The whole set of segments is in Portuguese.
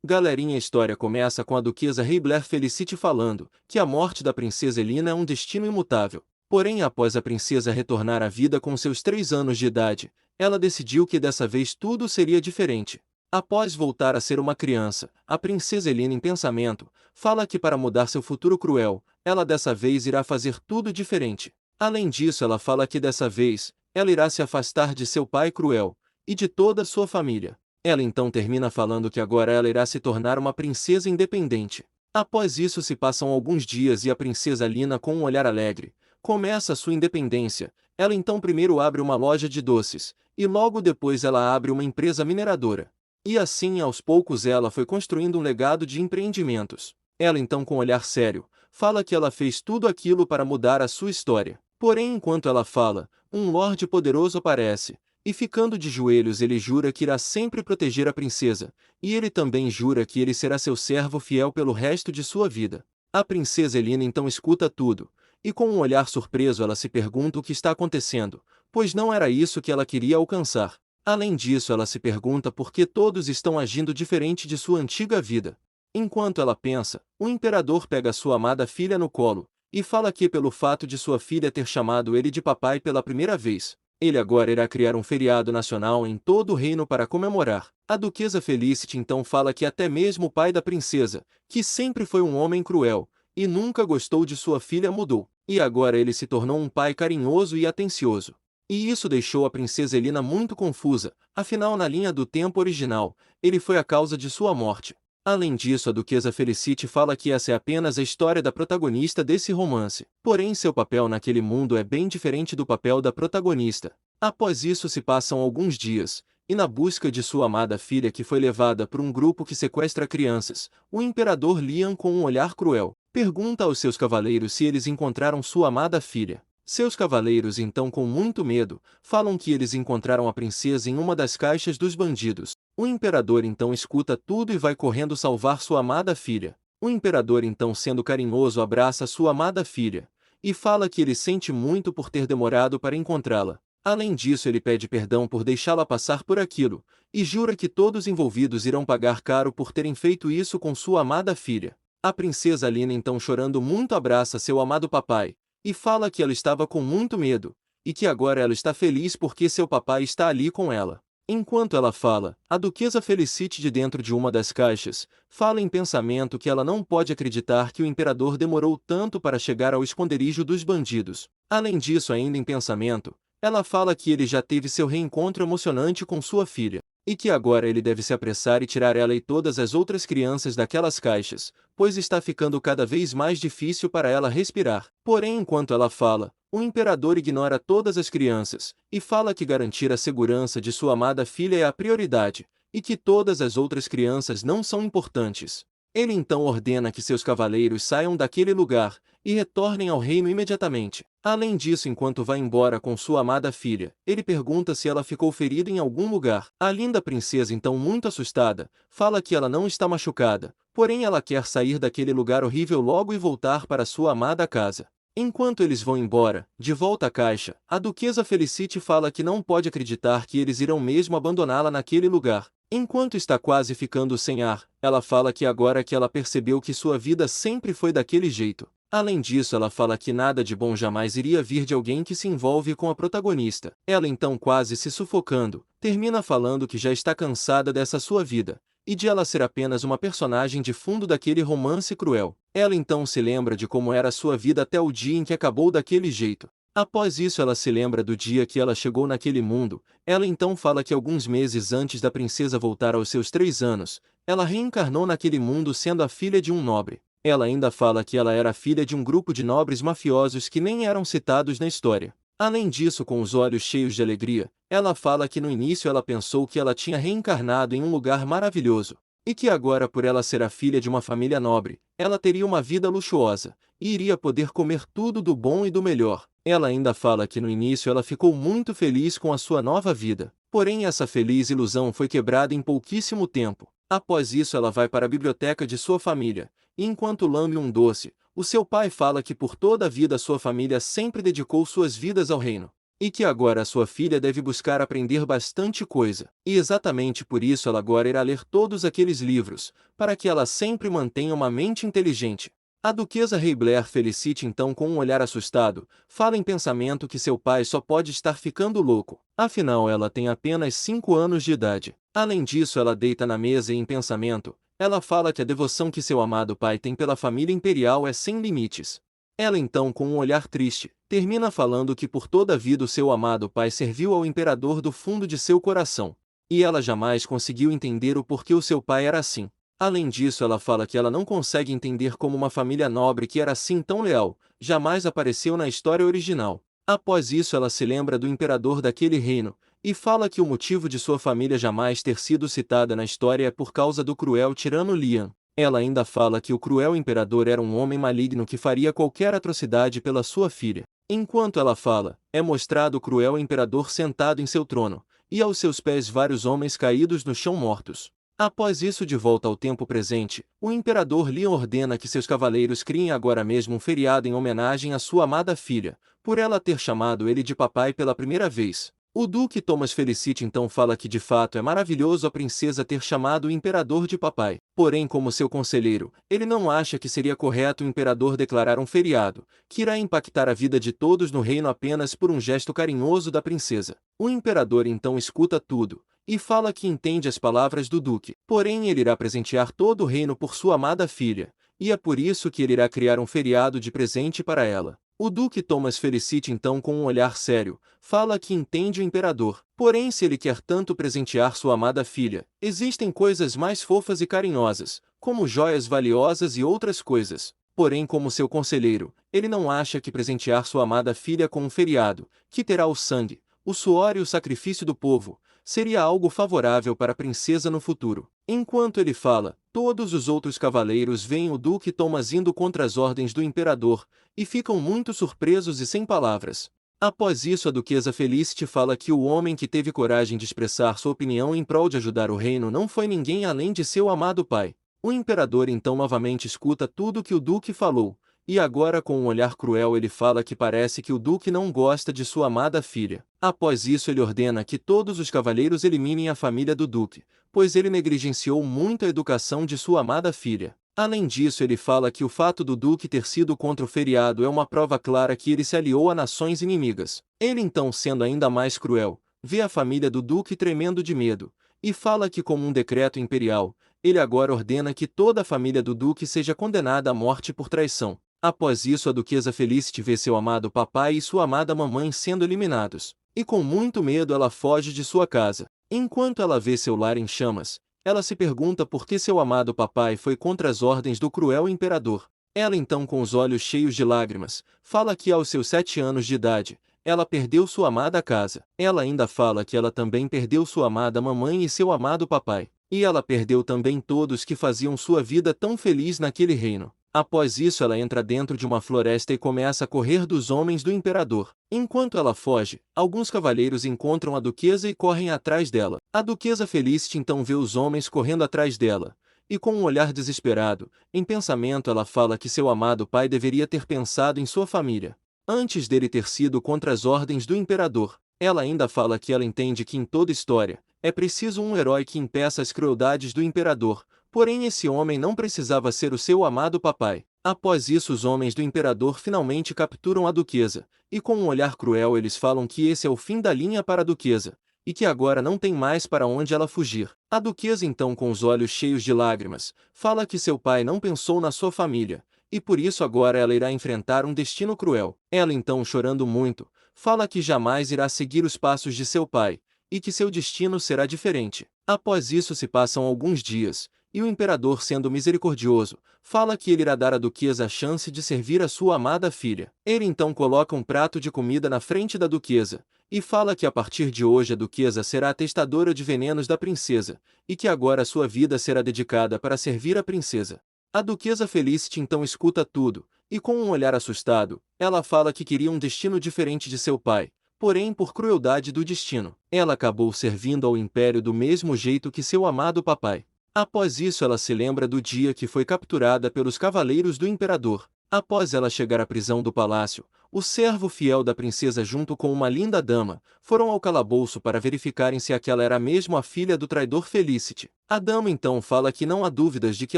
Galerinha, a história começa com a duquesa Raeblair Felicity falando que a morte da princesa Elina é um destino imutável. Porém, após a princesa retornar à vida com seus 3 anos de idade, ela decidiu que dessa vez tudo seria diferente. Após voltar a ser uma criança, a princesa Elina, em pensamento, fala que para mudar seu futuro cruel, ela dessa vez irá fazer tudo diferente. Além disso, ela fala que dessa vez, ela irá se afastar de seu pai cruel e de toda a sua família. Ela então termina falando que agora ela irá se tornar uma princesa independente. Após isso se passam alguns dias e a princesa Lina, com um olhar alegre, começa sua independência. Ela então primeiro abre uma loja de doces, e logo depois ela abre uma empresa mineradora. E assim, aos poucos, ela foi construindo um legado de empreendimentos. Ela então, com um olhar sério, fala que ela fez tudo aquilo para mudar a sua história. Porém, enquanto ela fala, um lorde poderoso aparece, e ficando de joelhos ele jura que irá sempre proteger a princesa, e ele também jura que ele será seu servo fiel pelo resto de sua vida. A princesa Elina então escuta tudo, e com um olhar surpreso ela se pergunta o que está acontecendo, pois não era isso que ela queria alcançar. Além disso, ela se pergunta por que todos estão agindo diferente de sua antiga vida. Enquanto ela pensa, o imperador pega sua amada filha no colo, e fala que pelo fato de sua filha ter chamado ele de papai pela primeira vez, ele agora irá criar um feriado nacional em todo o reino para comemorar. A duquesa Felicity então fala que até mesmo o pai da princesa, que sempre foi um homem cruel, e nunca gostou de sua filha, mudou, e agora ele se tornou um pai carinhoso e atencioso. E isso deixou a princesa Elina muito confusa, afinal na linha do tempo original, ele foi a causa de sua morte. Além disso, a duquesa Felicity fala que essa é apenas a história da protagonista desse romance. Porém, seu papel naquele mundo é bem diferente do papel da protagonista. Após isso se passam alguns dias, e na busca de sua amada filha que foi levada por um grupo que sequestra crianças, o imperador Lian, com um olhar cruel, pergunta aos seus cavaleiros se eles encontraram sua amada filha. Seus cavaleiros então, com muito medo, falam que eles encontraram a princesa em uma das caixas dos bandidos. O imperador então escuta tudo e vai correndo salvar sua amada filha. O imperador então, sendo carinhoso, abraça sua amada filha, e fala que ele sente muito por ter demorado para encontrá-la. Além disso, ele pede perdão por deixá-la passar por aquilo, e jura que todos envolvidos irão pagar caro por terem feito isso com sua amada filha. A princesa Lina então, chorando muito, abraça seu amado papai, e fala que ela estava com muito medo, e que agora ela está feliz porque seu papai está ali com ela. Enquanto ela fala, a duquesa Felicity, de dentro de uma das caixas, fala em pensamento que ela não pode acreditar que o imperador demorou tanto para chegar ao esconderijo dos bandidos. Além disso, ainda em pensamento, ela fala que ele já teve seu reencontro emocionante com sua filha, e que agora ele deve se apressar e tirar ela e todas as outras crianças daquelas caixas, pois está ficando cada vez mais difícil para ela respirar. Porém, enquanto ela fala, o imperador ignora todas as crianças, e fala que garantir a segurança de sua amada filha é a prioridade, e que todas as outras crianças não são importantes. Ele então ordena que seus cavaleiros saiam daquele lugar, e retornem ao reino imediatamente. Além disso, enquanto vai embora com sua amada filha, ele pergunta se ela ficou ferida em algum lugar. A linda princesa então, muito assustada, fala que ela não está machucada, porém ela quer sair daquele lugar horrível logo e voltar para sua amada casa. Enquanto eles vão embora, de volta à caixa, a duquesa Felicity fala que não pode acreditar que eles irão mesmo abandoná-la naquele lugar. Enquanto está quase ficando sem ar, ela fala que agora que ela percebeu que sua vida sempre foi daquele jeito. Além disso, ela fala que nada de bom jamais iria vir de alguém que se envolve com a protagonista. Ela então, quase se sufocando, termina falando que já está cansada dessa sua vida, e de ela ser apenas uma personagem de fundo daquele romance cruel. Ela então se lembra de como era a sua vida até o dia em que acabou daquele jeito. Após isso, ela se lembra do dia que ela chegou naquele mundo. Ela então fala que alguns meses antes da princesa voltar aos seus 3 anos, ela reencarnou naquele mundo sendo a filha de um nobre. Ela ainda fala que ela era filha de um grupo de nobres mafiosos que nem eram citados na história. Além disso, com os olhos cheios de alegria, ela fala que no início ela pensou que ela tinha reencarnado em um lugar maravilhoso, e que agora, por ela ser a filha de uma família nobre, ela teria uma vida luxuosa, e iria poder comer tudo do bom e do melhor. Ela ainda fala que no início ela ficou muito feliz com a sua nova vida, porém essa feliz ilusão foi quebrada em pouquíssimo tempo. Após isso, ela vai para a biblioteca de sua família, e enquanto lambe um doce, o seu pai fala que por toda a vida sua família sempre dedicou suas vidas ao reino. e que agora sua filha deve buscar aprender bastante coisa. E exatamente por isso ela agora irá ler todos aqueles livros, para que ela sempre mantenha uma mente inteligente. A duquesa Rayblair Felicity então com um olhar assustado, fala em pensamento que seu pai só pode estar ficando louco. Afinal ela tem apenas 5 anos de idade. Além disso ela deita na mesa e em pensamento, ela fala que a devoção que seu amado pai tem pela família imperial é sem limites. Ela então com um olhar triste, termina falando que por toda a vida o seu amado pai serviu ao imperador do fundo de seu coração. E ela jamais conseguiu entender o porquê o seu pai era assim. Além disso, ela fala que ela não consegue entender como uma família nobre que era assim tão leal, jamais apareceu na história original. Após isso, ela se lembra do imperador daquele reino, e fala que o motivo de sua família jamais ter sido citada na história é por causa do cruel tirano Lian. Ela ainda fala que o cruel imperador era um homem maligno que faria qualquer atrocidade pela sua filha. Enquanto ela fala, é mostrado o cruel imperador sentado em seu trono, e aos seus pés vários homens caídos no chão mortos. Após isso, de volta ao tempo presente, o imperador Lian ordena que seus cavaleiros criem agora mesmo um feriado em homenagem à sua amada filha, por ela ter chamado ele de papai pela primeira vez. O duque Thomas Felicity então fala que de fato é maravilhoso a princesa ter chamado o imperador de papai. Porém, como seu conselheiro, ele não acha que seria correto o imperador declarar um feriado, que irá impactar a vida de todos no reino apenas por um gesto carinhoso da princesa. O imperador então escuta tudo, e fala que entende as palavras do duque. Porém ele irá presentear todo o reino por sua amada filha, e é por isso que ele irá criar um feriado de presente para ela. O duque Thomas Felicity então com um olhar sério, fala que entende o imperador. Porém se ele quer tanto presentear sua amada filha, existem coisas mais fofas e carinhosas, como joias valiosas e outras coisas. Porém como seu conselheiro, ele não acha que presentear sua amada filha com um feriado, que terá o sangue, o suor e o sacrifício do povo, seria algo favorável para a princesa no futuro. Enquanto ele fala, todos os outros cavaleiros veem o duque Thomas indo contra as ordens do imperador, e ficam muito surpresos e sem palavras. Após isso a duquesa Felicity fala que o homem que teve coragem de expressar sua opinião em prol de ajudar o reino não foi ninguém além de seu amado pai. O imperador então novamente escuta tudo que o duque falou, e agora com um olhar cruel ele fala que parece que o duque não gosta de sua amada filha. Após isso ele ordena que todos os cavaleiros eliminem a família do duque, pois ele negligenciou muito a educação de sua amada filha. Além disso ele fala que o fato do duque ter sido contra o feriado é uma prova clara que ele se aliou a nações inimigas. Ele então, sendo ainda mais cruel, vê a família do duque tremendo de medo, e fala que como um decreto imperial, ele agora ordena que toda a família do duque seja condenada à morte por traição. Após isso a duquesa Felicity vê seu amado papai e sua amada mamãe sendo eliminados, e com muito medo ela foge de sua casa. Enquanto ela vê seu lar em chamas, ela se pergunta por que seu amado papai foi contra as ordens do cruel imperador. Ela então com os olhos cheios de lágrimas, fala que aos seus 7 anos de idade, ela perdeu sua amada casa. Ela ainda fala que ela também perdeu sua amada mamãe e seu amado papai. E ela perdeu também todos que faziam sua vida tão feliz naquele reino. Após isso ela entra dentro de uma floresta e começa a correr dos homens do imperador. Enquanto ela foge, alguns cavaleiros encontram a duquesa e correm atrás dela. A duquesa Felicity então vê os homens correndo atrás dela, e com um olhar desesperado, em pensamento ela fala que seu amado pai deveria ter pensado em sua família, antes dele ter sido contra as ordens do imperador. Ela ainda fala que ela entende que em toda história, é preciso um herói que impeça as crueldades do imperador. Porém esse homem não precisava ser o seu amado papai. Após isso os homens do imperador finalmente capturam a duquesa, e com um olhar cruel eles falam que esse é o fim da linha para a duquesa, e que agora não tem mais para onde ela fugir. A duquesa então com os olhos cheios de lágrimas, fala que seu pai não pensou na sua família, e por isso agora ela irá enfrentar um destino cruel. Ela então chorando muito, fala que jamais irá seguir os passos de seu pai, e que seu destino será diferente. Após isso se passam alguns dias, e o imperador, sendo misericordioso, fala que ele irá dar à duquesa a chance de servir a sua amada filha. Ele então coloca um prato de comida na frente da duquesa, e fala que a partir de hoje a duquesa será a testadora de venenos da princesa, e que agora sua vida será dedicada para servir a princesa. A duquesa Felicity então escuta tudo, e com um olhar assustado, ela fala que queria um destino diferente de seu pai. Porém, por crueldade do destino, ela acabou servindo ao império do mesmo jeito que seu amado papai. Após isso ela se lembra do dia que foi capturada pelos cavaleiros do imperador. Após ela chegar à prisão do palácio, o servo fiel da princesa junto com uma linda dama, foram ao calabouço para verificarem se aquela era mesmo a filha do traidor Felicity. A dama então fala que não há dúvidas de que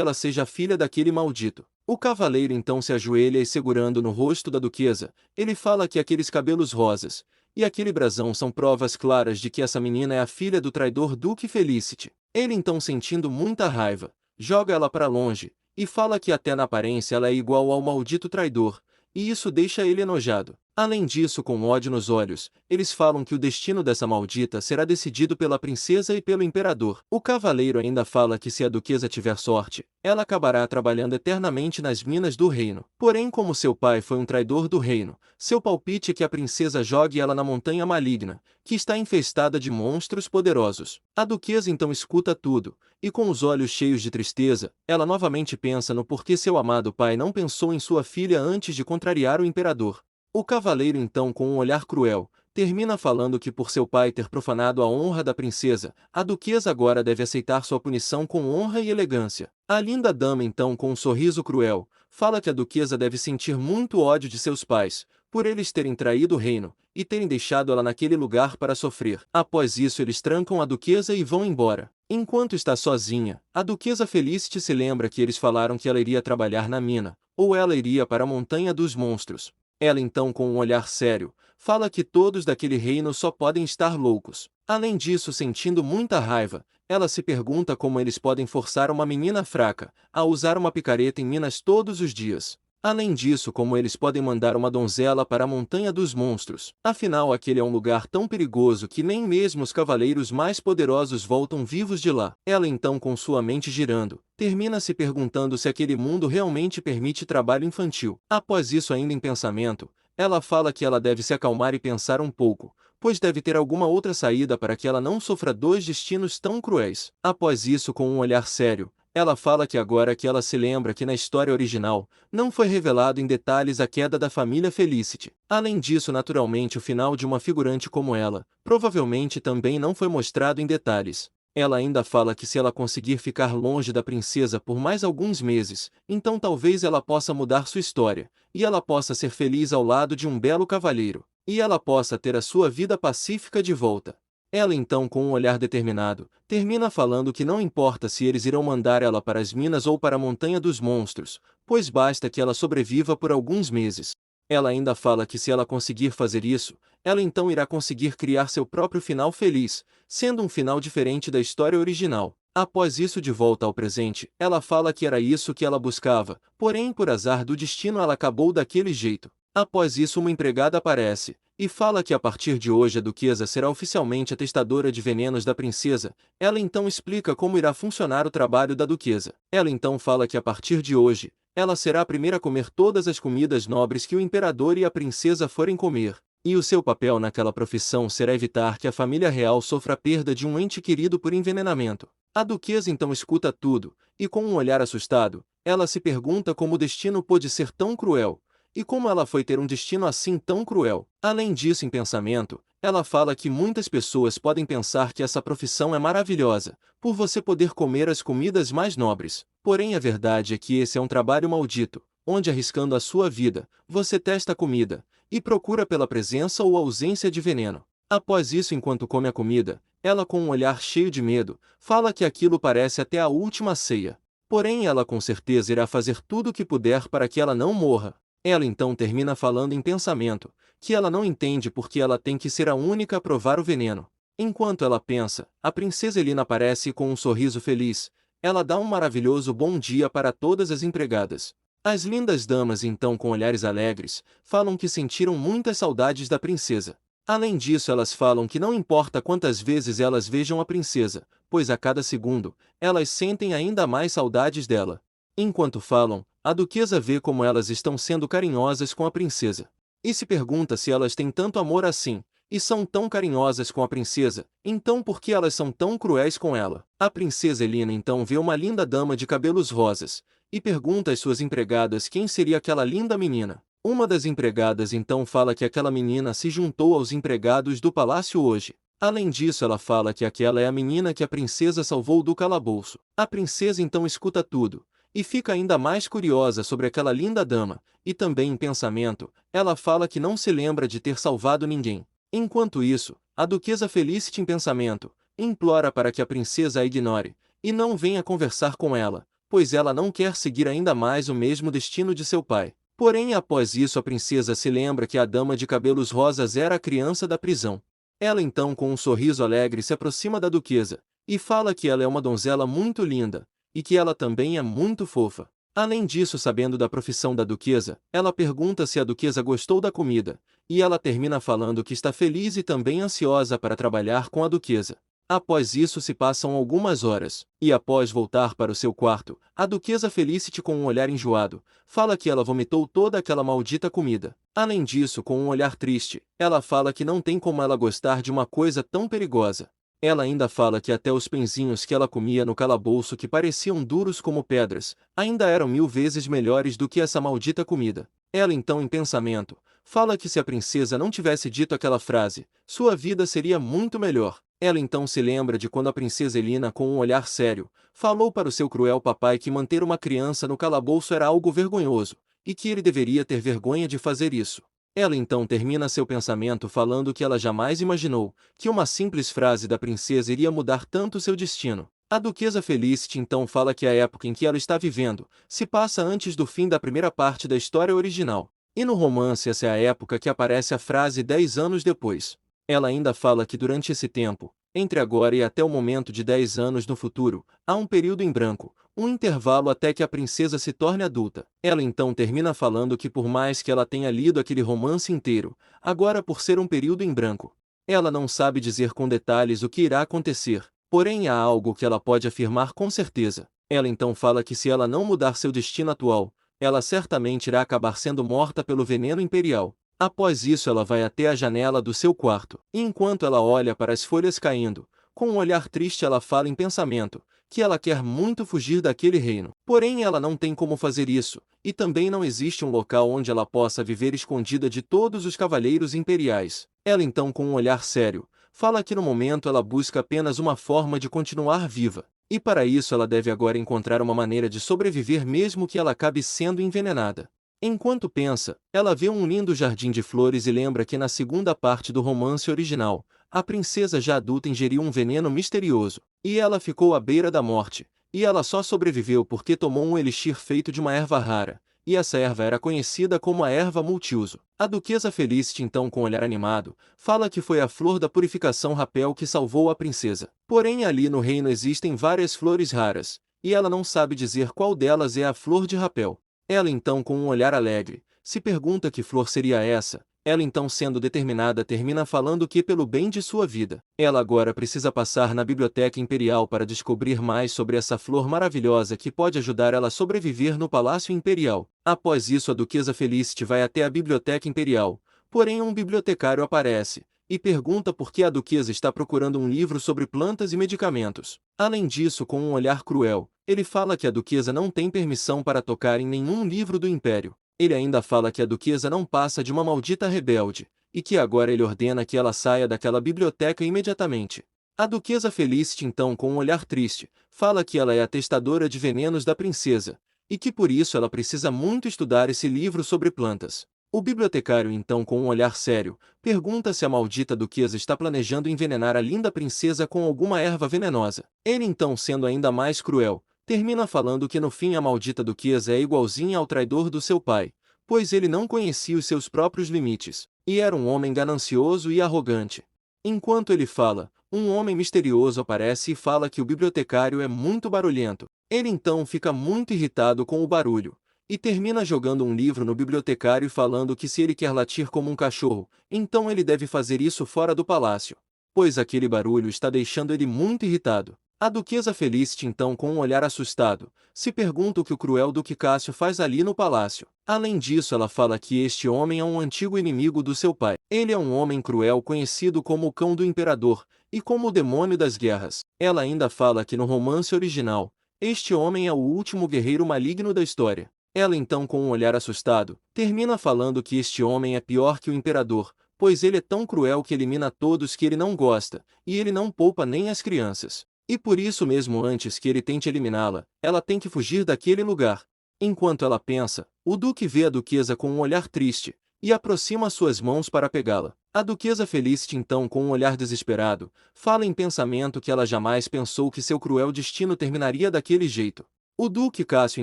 ela seja a filha daquele maldito. O cavaleiro então se ajoelha e segurando no rosto da duquesa, ele fala que aqueles cabelos rosas e aquele brasão são provas claras de que essa menina é a filha do traidor Duque Felicity. Ele então, sentindo muita raiva, joga ela para longe, e fala que até na aparência ela é igual ao maldito traidor, e isso deixa ele enojado. Além disso, com ódio nos olhos, eles falam que o destino dessa maldita será decidido pela princesa e pelo imperador. O cavaleiro ainda fala que se a duquesa tiver sorte, ela acabará trabalhando eternamente nas minas do reino. Porém, como seu pai foi um traidor do reino, seu palpite é que a princesa jogue ela na montanha maligna, que está infestada de monstros poderosos. A duquesa então escuta tudo, e com os olhos cheios de tristeza, ela novamente pensa no porquê seu amado pai não pensou em sua filha antes de contrariar o imperador. O cavaleiro então, com um olhar cruel, termina falando que por seu pai ter profanado a honra da princesa, a duquesa agora deve aceitar sua punição com honra e elegância. A linda dama então, com um sorriso cruel, fala que a duquesa deve sentir muito ódio de seus pais, por eles terem traído o reino, e terem deixado ela naquele lugar para sofrer. Após isso eles trancam a duquesa e vão embora. Enquanto está sozinha, a duquesa Felicity se lembra que eles falaram que ela iria trabalhar na mina, ou ela iria para a Montanha dos Monstros. Ela então, com um olhar sério, fala que todos daquele reino só podem estar loucos. Além disso, sentindo muita raiva, ela se pergunta como eles podem forçar uma menina fraca a usar uma picareta em Minas todos os dias. Além disso, como eles podem mandar uma donzela para a Montanha dos Monstros. Afinal, aquele é um lugar tão perigoso que nem mesmo os cavaleiros mais poderosos voltam vivos de lá. Ela então, com sua mente girando, termina se perguntando se aquele mundo realmente permite trabalho infantil. Após isso, ainda em pensamento, ela fala que ela deve se acalmar e pensar um pouco, pois deve ter alguma outra saída para que ela não sofra dois destinos tão cruéis. Após isso, com um olhar sério, ela fala que agora que ela se lembra que na história original, não foi revelado em detalhes a queda da família Felicity. Além disso, naturalmente, o final de uma figurante como ela, provavelmente também não foi mostrado em detalhes. Ela ainda fala que se ela conseguir ficar longe da princesa por mais alguns meses, então talvez ela possa mudar sua história, e ela possa ser feliz ao lado de um belo cavalheiro, e ela possa ter a sua vida pacífica de volta. Ela então, com um olhar determinado, termina falando que não importa se eles irão mandar ela para as minas ou para a Montanha dos Monstros, pois basta que ela sobreviva por alguns meses. Ela ainda fala que se ela conseguir fazer isso, ela então irá conseguir criar seu próprio final feliz, sendo um final diferente da história original. Após isso, de volta ao presente, ela fala que era isso que ela buscava, porém por azar do destino ela acabou daquele jeito. Após isso, uma empregada aparece e fala que a partir de hoje a duquesa será oficialmente a testadora de venenos da princesa. Ela então explica como irá funcionar o trabalho da duquesa. Ela então fala que a partir de hoje, ela será a primeira a comer todas as comidas nobres que o imperador e a princesa forem comer, e o seu papel naquela profissão será evitar que a família real sofra a perda de um ente querido por envenenamento. A duquesa então escuta tudo, e com um olhar assustado, ela se pergunta como o destino pôde ser tão cruel, e como ela foi ter um destino assim tão cruel. Além disso, em pensamento, ela fala que muitas pessoas podem pensar que essa profissão é maravilhosa, por você poder comer as comidas mais nobres. Porém, a verdade é que esse é um trabalho maldito, onde arriscando a sua vida, você testa a comida, e procura pela presença ou ausência de veneno. Após isso, enquanto come a comida, ela com um olhar cheio de medo, fala que aquilo parece até a última ceia. Porém, ela com certeza irá fazer tudo o que puder para que ela não morra. Ela então termina falando em pensamento, que ela não entende porque ela tem que ser a única a provar o veneno. Enquanto ela pensa, a princesa Elina aparece com um sorriso feliz. Ela dá um maravilhoso bom dia para todas as empregadas. As lindas damas então, com olhares alegres, falam que sentiram muitas saudades da princesa. Além disso, elas falam que não importa quantas vezes elas vejam a princesa, pois a cada segundo, elas sentem ainda mais saudades dela. Enquanto falam, a duquesa vê como elas estão sendo carinhosas com a princesa. E se pergunta se elas têm tanto amor assim, e são tão carinhosas com a princesa, então por que elas são tão cruéis com ela? A princesa Elina então vê uma linda dama de cabelos rosas, e pergunta às suas empregadas quem seria aquela linda menina. Uma das empregadas então fala que aquela menina se juntou aos empregados do palácio hoje. Além disso, ela fala que aquela é a menina que a princesa salvou do calabouço. A princesa então escuta tudo, e fica ainda mais curiosa sobre aquela linda dama, e também em pensamento, ela fala que não se lembra de ter salvado ninguém. Enquanto isso, a duquesa Felicity em pensamento, implora para que a princesa a ignore, e não venha conversar com ela, pois ela não quer seguir ainda mais o mesmo destino de seu pai. Porém, após isso a princesa se lembra que a dama de cabelos rosas era a criança da prisão. Ela então com um sorriso alegre se aproxima da duquesa, e fala que ela é uma donzela muito linda, e que ela também é muito fofa. Além disso, sabendo da profissão da duquesa, ela pergunta se a duquesa gostou da comida, e ela termina falando que está feliz e também ansiosa para trabalhar com a duquesa. Após isso se passam algumas horas, e após voltar para o seu quarto, a duquesa Felicity com um olhar enjoado, fala que ela vomitou toda aquela maldita comida. Além disso, com um olhar triste, ela fala que não tem como ela gostar de uma coisa tão perigosa. Ela ainda fala que até os pãezinhos que ela comia no calabouço que pareciam duros como pedras, ainda eram 1000 vezes melhores do que essa maldita comida. Ela então em pensamento, fala que se a princesa não tivesse dito aquela frase, sua vida seria muito melhor. Ela então se lembra de quando a princesa Elina com um olhar sério, falou para o seu cruel papai que manter uma criança no calabouço era algo vergonhoso, e que ele deveria ter vergonha de fazer isso. Ela então termina seu pensamento falando que ela jamais imaginou que uma simples frase da princesa iria mudar tanto seu destino. A duquesa Felicity então fala que a época em que ela está vivendo se passa antes do fim da primeira parte da história original. E no romance essa é a época que aparece a frase 10 anos depois. Ela ainda fala que durante esse tempo, entre agora e até o momento de 10 anos no futuro, há um período em branco, um intervalo até que a princesa se torne adulta. Ela então termina falando que por mais que ela tenha lido aquele romance inteiro, agora por ser um período em branco, ela não sabe dizer com detalhes o que irá acontecer, porém há algo que ela pode afirmar com certeza. Ela então fala que se ela não mudar seu destino atual, ela certamente irá acabar sendo morta pelo veneno imperial. Após isso ela vai até a janela do seu quarto, e enquanto ela olha para as folhas caindo, com um olhar triste ela fala em pensamento, que ela quer muito fugir daquele reino. Porém ela não tem como fazer isso, e também não existe um local onde ela possa viver escondida de todos os cavaleiros imperiais. Ela então com um olhar sério, fala que no momento ela busca apenas uma forma de continuar viva, e para isso ela deve agora encontrar uma maneira de sobreviver mesmo que ela acabe sendo envenenada. Enquanto pensa, ela vê um lindo jardim de flores e lembra que na segunda parte do romance original, a princesa já adulta ingeriu um veneno misterioso, e ela ficou à beira da morte, e ela só sobreviveu porque tomou um elixir feito de uma erva rara, e essa erva era conhecida como a erva multiuso. A duquesa Felicity então com olhar animado, fala que foi a flor da purificação rapel que salvou a princesa. Porém ali no reino existem várias flores raras, e ela não sabe dizer qual delas é a flor de rapel. Ela então com um olhar alegre, se pergunta que flor seria essa. Ela então sendo determinada termina falando que pelo bem de sua vida, ela agora precisa passar na biblioteca imperial para descobrir mais sobre essa flor maravilhosa que pode ajudar ela a sobreviver no palácio imperial. Após isso a duquesa Felicity vai até a biblioteca imperial, porém um bibliotecário aparece, e pergunta por que a duquesa está procurando um livro sobre plantas e medicamentos. Além disso com um olhar cruel, ele fala que a duquesa não tem permissão para tocar em nenhum livro do império. Ele ainda fala que a duquesa não passa de uma maldita rebelde, e que agora ele ordena que ela saia daquela biblioteca imediatamente. A duquesa Felicity então com um olhar triste, fala que ela é a testadora de venenos da princesa, e que por isso ela precisa muito estudar esse livro sobre plantas. O bibliotecário então com um olhar sério, pergunta se a maldita duquesa está planejando envenenar a linda princesa com alguma erva venenosa. Ele então sendo ainda mais cruel, termina falando que no fim a maldita duquesa é igualzinha ao traidor do seu pai, pois ele não conhecia os seus próprios limites, e era um homem ganancioso e arrogante. Enquanto ele fala, um homem misterioso aparece e fala que o bibliotecário é muito barulhento. Ele então fica muito irritado com o barulho, e termina jogando um livro no bibliotecário e falando que se ele quer latir como um cachorro, então ele deve fazer isso fora do palácio, pois aquele barulho está deixando ele muito irritado. A duquesa Felicity então com um olhar assustado, se pergunta o que o cruel Duque Cássio faz ali no palácio. Além disso ela fala que este homem é um antigo inimigo do seu pai. Ele é um homem cruel conhecido como o Cão do Imperador, e como o demônio das guerras. Ela ainda fala que no romance original, este homem é o último guerreiro maligno da história. Ela então com um olhar assustado, termina falando que este homem é pior que o imperador, pois ele é tão cruel que elimina todos que ele não gosta, e ele não poupa nem as crianças. E por isso mesmo antes que ele tente eliminá-la, ela tem que fugir daquele lugar. Enquanto ela pensa, o Duque vê a duquesa com um olhar triste, e aproxima suas mãos para pegá-la. A duquesa Felicity então com um olhar desesperado, fala em pensamento que ela jamais pensou que seu cruel destino terminaria daquele jeito. O Duque Cássio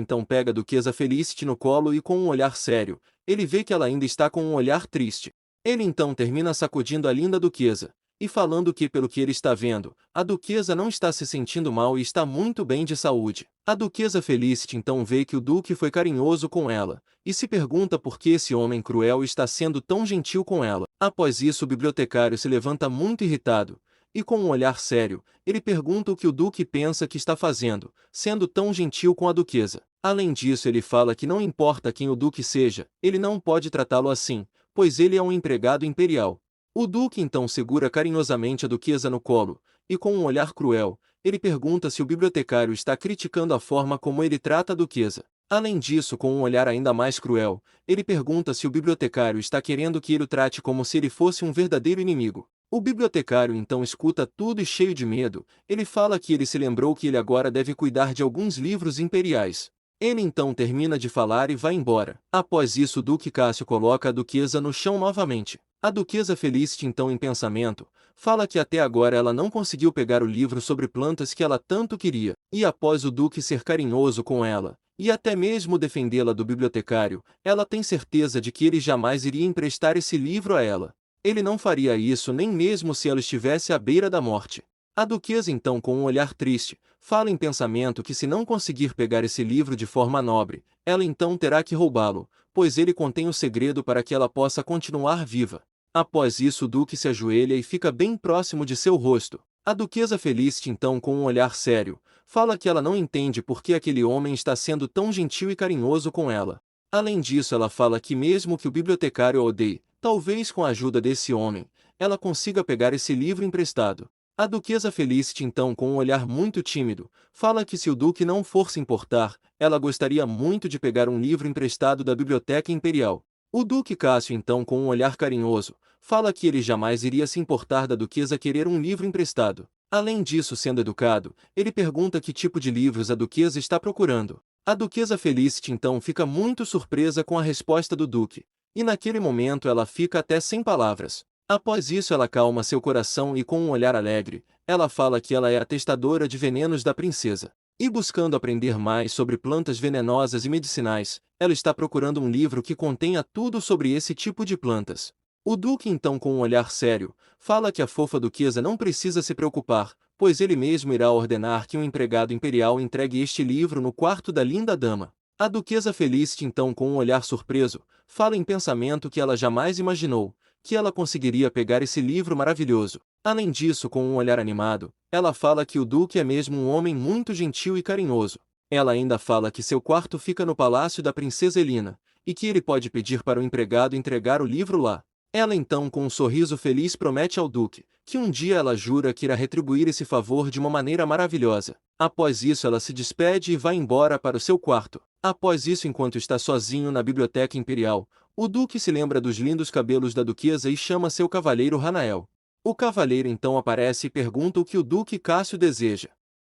então pega a duquesa Felicity no colo e com um olhar sério, ele vê que ela ainda está com um olhar triste. Ele então termina sacudindo a linda duquesa, e falando que pelo que ele está vendo, a duquesa não está se sentindo mal e está muito bem de saúde. A duquesa Felicity então vê que o duque foi carinhoso com ela, e se pergunta por que esse homem cruel está sendo tão gentil com ela. Após isso o bibliotecário se levanta muito irritado, e com um olhar sério, ele pergunta o que o duque pensa que está fazendo, sendo tão gentil com a duquesa. Além disso ele fala que não importa quem o duque seja, ele não pode tratá-lo assim, pois ele é um empregado imperial. O duque então segura carinhosamente a duquesa no colo, e com um olhar cruel, ele pergunta se o bibliotecário está criticando a forma como ele trata a duquesa. Além disso, com um olhar ainda mais cruel, ele pergunta se o bibliotecário está querendo que ele o trate como se ele fosse um verdadeiro inimigo. O bibliotecário então escuta tudo e cheio de medo, ele fala que ele se lembrou que ele agora deve cuidar de alguns livros imperiais. Ele então termina de falar e vai embora. Após isso o Duque Cássio coloca a duquesa no chão novamente. A duquesa Felicity então em pensamento, fala que até agora ela não conseguiu pegar o livro sobre plantas que ela tanto queria, e após o Duque ser carinhoso com ela, e até mesmo defendê-la do bibliotecário, ela tem certeza de que ele jamais iria emprestar esse livro a ela. Ele não faria isso nem mesmo se ela estivesse à beira da morte. A duquesa então com um olhar triste, fala em pensamento que se não conseguir pegar esse livro de forma nobre, ela então terá que roubá-lo, pois ele contém o segredo para que ela possa continuar viva. Após isso o duque se ajoelha e fica bem próximo de seu rosto. A duquesa Felicity então com um olhar sério, fala que ela não entende por que aquele homem está sendo tão gentil e carinhoso com ela. Além disso ela fala que mesmo que o bibliotecário a odeie, talvez com a ajuda desse homem, ela consiga pegar esse livro emprestado. A duquesa Felicity então com um olhar muito tímido, fala que se o duque não for se importar, ela gostaria muito de pegar um livro emprestado da biblioteca imperial. O Duque Cássio então com um olhar carinhoso, fala que ele jamais iria se importar da duquesa querer um livro emprestado. Além disso, sendo educado, ele pergunta que tipo de livros a duquesa está procurando. A duquesa Felicity então fica muito surpresa com a resposta do duque, e naquele momento ela fica até sem palavras. Após isso ela calma seu coração e com um olhar alegre, ela fala que ela é a testadora de venenos da princesa. E buscando aprender mais sobre plantas venenosas e medicinais, ela está procurando um livro que contenha tudo sobre esse tipo de plantas. O duque então com um olhar sério, fala que a fofa duquesa não precisa se preocupar, pois ele mesmo irá ordenar que um empregado imperial entregue este livro no quarto da linda dama. A duquesa Felicity então com um olhar surpreso, fala em pensamento que ela jamais imaginou, que ela conseguiria pegar esse livro maravilhoso. Além disso, com um olhar animado, ela fala que o duque é mesmo um homem muito gentil e carinhoso. Ela ainda fala que seu quarto fica no palácio da princesa Elina, e que ele pode pedir para o empregado entregar o livro lá. Ela então com um sorriso feliz promete ao duque, que um dia ela jura que irá retribuir esse favor de uma maneira maravilhosa. Após isso ela se despede e vai embora para o seu quarto. Após isso enquanto está sozinho na biblioteca imperial, o duque se lembra dos lindos cabelos da duquesa e chama seu cavaleiro Hanael. O cavaleiro então aparece e pergunta o que o duque Cássio deseja.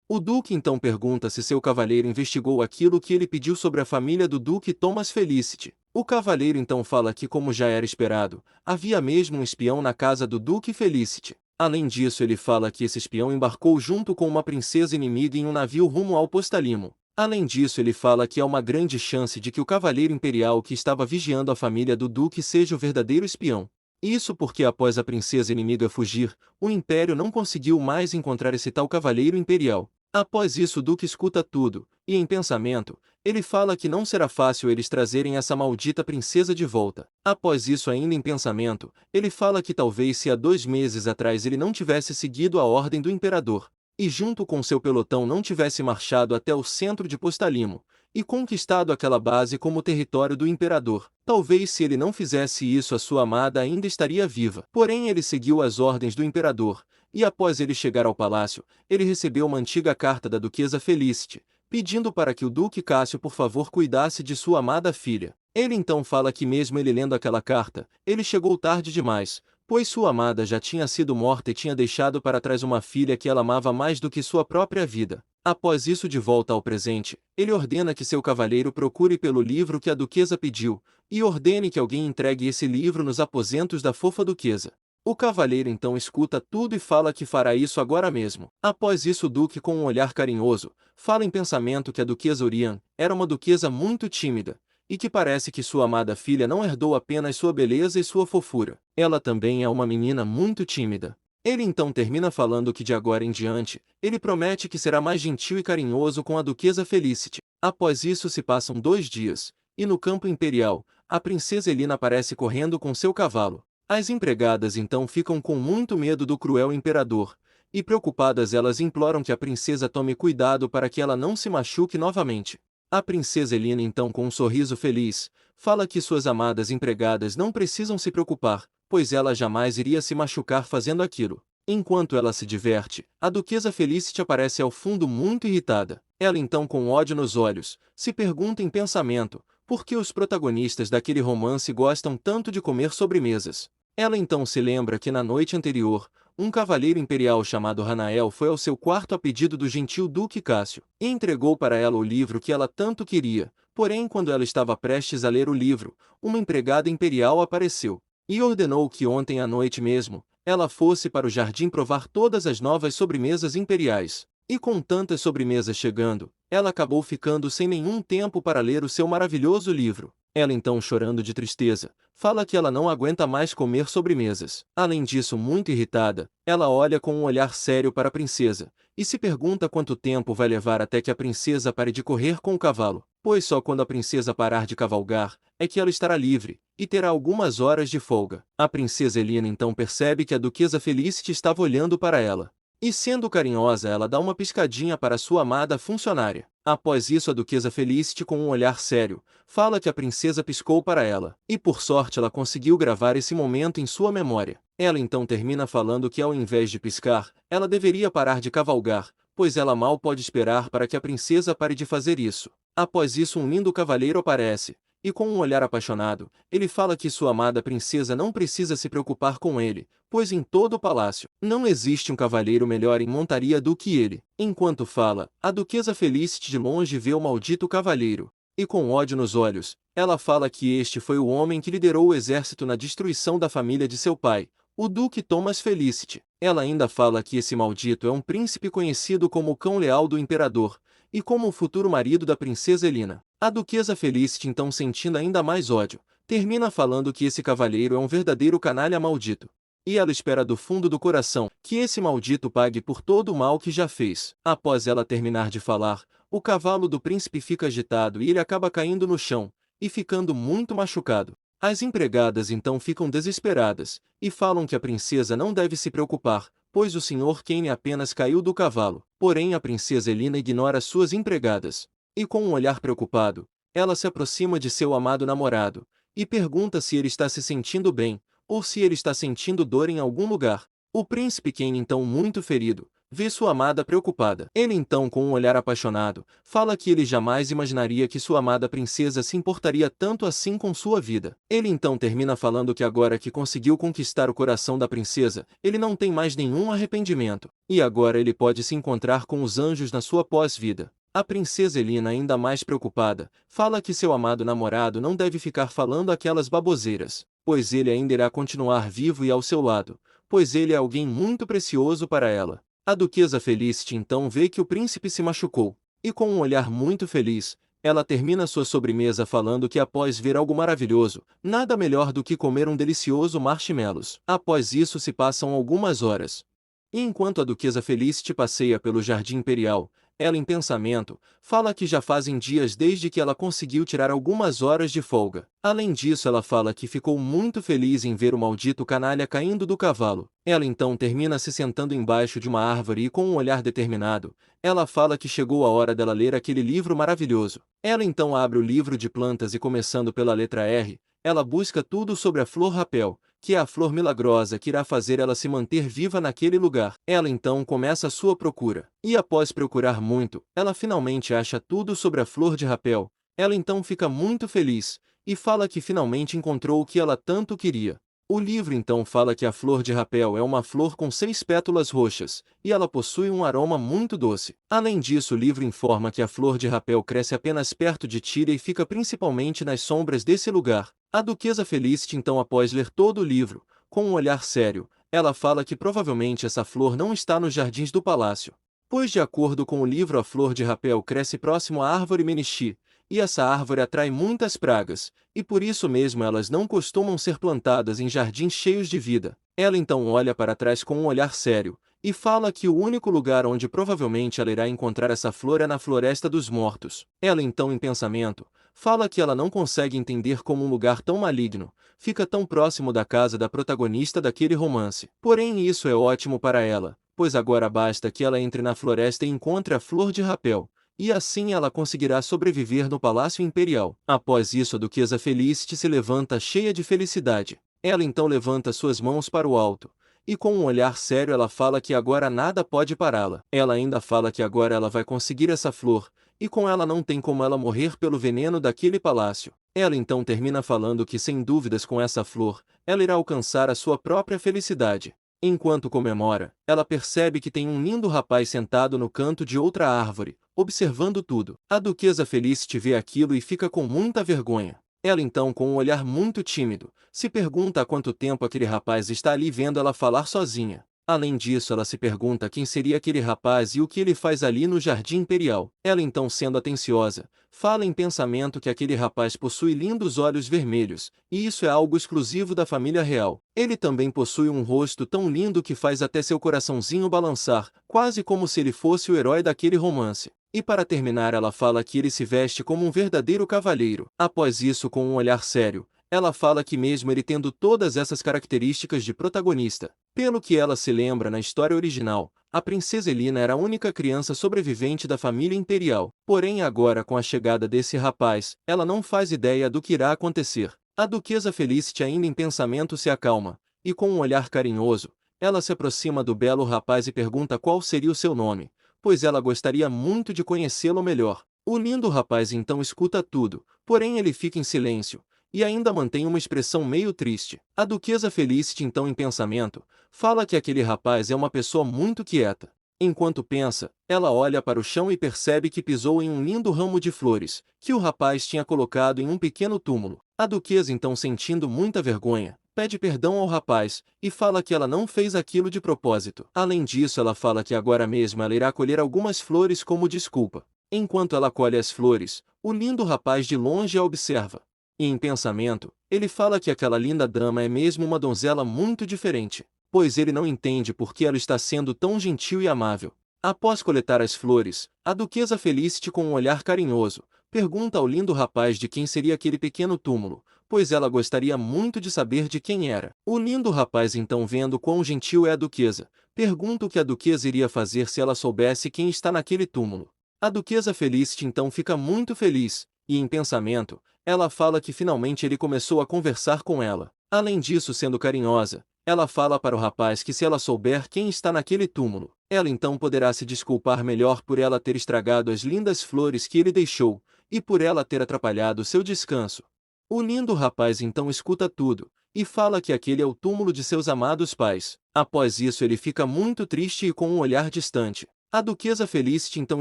O duque então pergunta se seu cavaleiro investigou aquilo que ele pediu sobre a família do duque Thomas Felicity. O cavaleiro então fala que, como já era esperado, havia mesmo um espião na casa do duque Felicity. Além disso ele fala que esse espião embarcou junto com uma princesa inimiga em um navio rumo ao Postalimo. Além disso ele fala que há uma grande chance de que o cavaleiro imperial que estava vigiando a família do duque seja o verdadeiro espião. Isso porque após a princesa inimiga fugir, o império não conseguiu mais encontrar esse tal cavaleiro imperial. Após isso o duque escuta tudo, e em pensamento, ele fala que não será fácil eles trazerem essa maldita princesa de volta. Após isso ainda em pensamento, ele fala que talvez se há 2 meses atrás ele não tivesse seguido a ordem do imperador, e junto com seu pelotão não tivesse marchado até o centro de Postalimo, e conquistado aquela base como território do imperador. Talvez se ele não fizesse isso a sua amada ainda estaria viva. Porém ele seguiu as ordens do imperador, e após ele chegar ao palácio, ele recebeu uma antiga carta da duquesa Felicity, pedindo para que o duque Cássio por favor cuidasse de sua amada filha. Ele então fala que mesmo ele lendo aquela carta, ele chegou tarde demais, pois sua amada já tinha sido morta e tinha deixado para trás uma filha que ela amava mais do que sua própria vida. Após isso, de volta ao presente, ele ordena que seu cavalheiro procure pelo livro que a duquesa pediu, e ordene que alguém entregue esse livro nos aposentos da fofa duquesa. O cavalheiro então escuta tudo e fala que fará isso agora mesmo. Após isso, o duque, com um olhar carinhoso, fala em pensamento que a duquesa Oriane era uma duquesa muito tímida, e que parece que sua amada filha não herdou apenas sua beleza e sua fofura. Ela também é uma menina muito tímida. Ele então termina falando que de agora em diante, ele promete que será mais gentil e carinhoso com a duquesa Felicity. Após isso se passam 2 dias, e no campo imperial, a princesa Elina aparece correndo com seu cavalo. As empregadas então ficam com muito medo do cruel imperador, e preocupadas elas imploram que a princesa tome cuidado para que ela não se machuque novamente. A princesa Elina então, com um sorriso feliz, fala que suas amadas empregadas não precisam se preocupar, pois ela jamais iria se machucar fazendo aquilo. Enquanto ela se diverte, a duquesa Felicity aparece ao fundo muito irritada. Ela então, com ódio nos olhos, se pergunta em pensamento, por que os protagonistas daquele romance gostam tanto de comer sobremesas. Ela então se lembra que na noite anterior, um cavaleiro imperial chamado Hanael foi ao seu quarto a pedido do gentil Duque Cássio, e entregou para ela o livro que ela tanto queria. Porém, quando ela estava prestes a ler o livro, uma empregada imperial apareceu, e ordenou que ontem à noite mesmo, ela fosse para o jardim provar todas as novas sobremesas imperiais. E com tantas sobremesas chegando, ela acabou ficando sem nenhum tempo para ler o seu maravilhoso livro. Ela então, chorando de tristeza, fala que ela não aguenta mais comer sobremesas. Além disso, muito irritada, ela olha com um olhar sério para a princesa, e se pergunta quanto tempo vai levar até que a princesa pare de correr com o cavalo, pois só quando a princesa parar de cavalgar, é que ela estará livre, e terá algumas horas de folga. A princesa Elina então percebe que a duquesa Felicity estava olhando para ela. E sendo carinhosa, ela dá uma piscadinha para sua amada funcionária. Após isso, a duquesa Felicity, com um olhar sério, fala que a princesa piscou para ela. E por sorte ela conseguiu gravar esse momento em sua memória. Ela então termina falando que ao invés de piscar, ela deveria parar de cavalgar, pois ela mal pode esperar para que a princesa pare de fazer isso. Após isso, um lindo cavalheiro aparece, e com um olhar apaixonado, ele fala que sua amada princesa não precisa se preocupar com ele, pois em todo o palácio não existe um cavalheiro melhor em montaria do que ele. Enquanto fala, a duquesa Felicity de longe vê o maldito cavalheiro, e com ódio nos olhos, ela fala que este foi o homem que liderou o exército na destruição da família de seu pai, o Duque Thomas Felicity. Ela ainda fala que esse maldito é um príncipe conhecido como o cão leal do imperador, e como o futuro marido da princesa Elina. A duquesa Felicity, então, sentindo ainda mais ódio, termina falando que esse cavalheiro é um verdadeiro canalha maldito. E ela espera do fundo do coração que esse maldito pague por todo o mal que já fez. Após ela terminar de falar, o cavalo do príncipe fica agitado e ele acaba caindo no chão, e ficando muito machucado. As empregadas então ficam desesperadas, e falam que a princesa não deve se preocupar, pois o Sr. Kane apenas caiu do cavalo. Porém, a princesa Elina ignora suas empregadas. E com um olhar preocupado, ela se aproxima de seu amado namorado, e pergunta se ele está se sentindo bem, ou se ele está sentindo dor em algum lugar. O príncipe Kane, então muito ferido, vê sua amada preocupada. Ele então, com um olhar apaixonado, fala que ele jamais imaginaria que sua amada princesa se importaria tanto assim com sua vida. Ele então termina falando que agora que conseguiu conquistar o coração da princesa, ele não tem mais nenhum arrependimento, e agora ele pode se encontrar com os anjos na sua pós-vida. A princesa Elina, ainda mais preocupada, fala que seu amado namorado não deve ficar falando aquelas baboseiras, pois ele ainda irá continuar vivo e ao seu lado, pois ele é alguém muito precioso para ela. A duquesa Felicity então vê que o príncipe se machucou, e com um olhar muito feliz, ela termina sua sobremesa falando que após ver algo maravilhoso, nada melhor do que comer um delicioso marshmallows. Após isso se passam algumas horas. E enquanto a duquesa Felicity passeia pelo jardim imperial, ela em pensamento, fala que já fazem dias desde que ela conseguiu tirar algumas horas de folga. Além disso, ela fala que ficou muito feliz em ver o maldito canalha caindo do cavalo. Ela então termina se sentando embaixo de uma árvore e com um olhar determinado, ela fala que chegou a hora dela ler aquele livro maravilhoso. Ela então abre o livro de plantas e, começando pela letra R, ela busca tudo sobre a flor rapel, que é a flor milagrosa que irá fazer ela se manter viva naquele lugar. Ela então começa a sua procura, e após procurar muito, ela finalmente acha tudo sobre a flor de rapel. Ela então fica muito feliz, e fala que finalmente encontrou o que ela tanto queria. O livro então fala que a flor de rapel é uma flor com 6 pétalas roxas, e ela possui um aroma muito doce. Além disso, o livro informa que a flor de rapel cresce apenas perto de Tyria e fica principalmente nas sombras desse lugar. A duquesa Felicity então, após ler todo o livro, com um olhar sério, ela fala que provavelmente essa flor não está nos jardins do palácio, pois de acordo com o livro a flor de rapel cresce próximo à árvore Menixi, e essa árvore atrai muitas pragas, e por isso mesmo elas não costumam ser plantadas em jardins cheios de vida. Ela então olha para trás com um olhar sério, e fala que o único lugar onde provavelmente ela irá encontrar essa flor é na Floresta dos Mortos. Ela então, em pensamento, fala que ela não consegue entender como um lugar tão maligno fica tão próximo da casa da protagonista daquele romance. Porém, isso é ótimo para ela, pois agora basta que ela entre na floresta e encontre a flor de rapel, e assim ela conseguirá sobreviver no Palácio Imperial. Após isso, a duquesa Felicity se levanta cheia de felicidade. Ela então levanta suas mãos para o alto, e com um olhar sério ela fala que agora nada pode pará-la. Ela ainda fala que agora ela vai conseguir essa flor, e com ela não tem como ela morrer pelo veneno daquele palácio. Ela então termina falando que sem dúvidas com essa flor, ela irá alcançar a sua própria felicidade. Enquanto comemora, ela percebe que tem um lindo rapaz sentado no canto de outra árvore, observando tudo. A duquesa Felicity vê aquilo e fica com muita vergonha. Ela então, com um olhar muito tímido, se pergunta há quanto tempo aquele rapaz está ali vendo ela falar sozinha. Além disso, ela se pergunta quem seria aquele rapaz e o que ele faz ali no Jardim Imperial. Ela então, sendo atenciosa, fala em pensamento que aquele rapaz possui lindos olhos vermelhos, e isso é algo exclusivo da família real. Ele também possui um rosto tão lindo que faz até seu coraçãozinho balançar, quase como se ele fosse o herói daquele romance. E para terminar, ela fala que ele se veste como um verdadeiro cavalheiro. Após isso, com um olhar sério, ela fala que mesmo ele tendo todas essas características de protagonista, pelo que ela se lembra na história original, a princesa Elina era a única criança sobrevivente da família imperial. Porém agora com a chegada desse rapaz, ela não faz ideia do que irá acontecer. A duquesa Felicity ainda em pensamento se acalma, e com um olhar carinhoso, ela se aproxima do belo rapaz e pergunta qual seria o seu nome, pois ela gostaria muito de conhecê-lo melhor. O lindo rapaz então escuta tudo, porém ele fica em silêncio, e ainda mantém uma expressão meio triste. A duquesa Felicity então em pensamento, fala que aquele rapaz é uma pessoa muito quieta. Enquanto pensa, ela olha para o chão e percebe que pisou em um lindo ramo de flores, que o rapaz tinha colocado em um pequeno túmulo. A duquesa então, sentindo muita vergonha, pede perdão ao rapaz, e fala que ela não fez aquilo de propósito. Além disso, ela fala que agora mesmo ela irá colher algumas flores como desculpa. Enquanto ela colhe as flores, o lindo rapaz de longe a observa. E em pensamento, ele fala que aquela linda dama é mesmo uma donzela muito diferente, pois ele não entende por que ela está sendo tão gentil e amável. Após coletar as flores, a duquesa Felicity, com um olhar carinhoso, pergunta ao lindo rapaz de quem seria aquele pequeno túmulo, pois ela gostaria muito de saber de quem era. O lindo rapaz então, vendo quão gentil é a duquesa, pergunta o que a duquesa iria fazer se ela soubesse quem está naquele túmulo. A duquesa Felicity então fica muito feliz, e em pensamento, ela fala que finalmente ele começou a conversar com ela. Além disso, sendo carinhosa, ela fala para o rapaz que se ela souber quem está naquele túmulo, ela então poderá se desculpar melhor por ela ter estragado as lindas flores que ele deixou, e por ela ter atrapalhado seu descanso. O lindo rapaz então escuta tudo, e fala que aquele é o túmulo de seus amados pais. Após isso ele fica muito triste e com um olhar distante. A duquesa Felicity então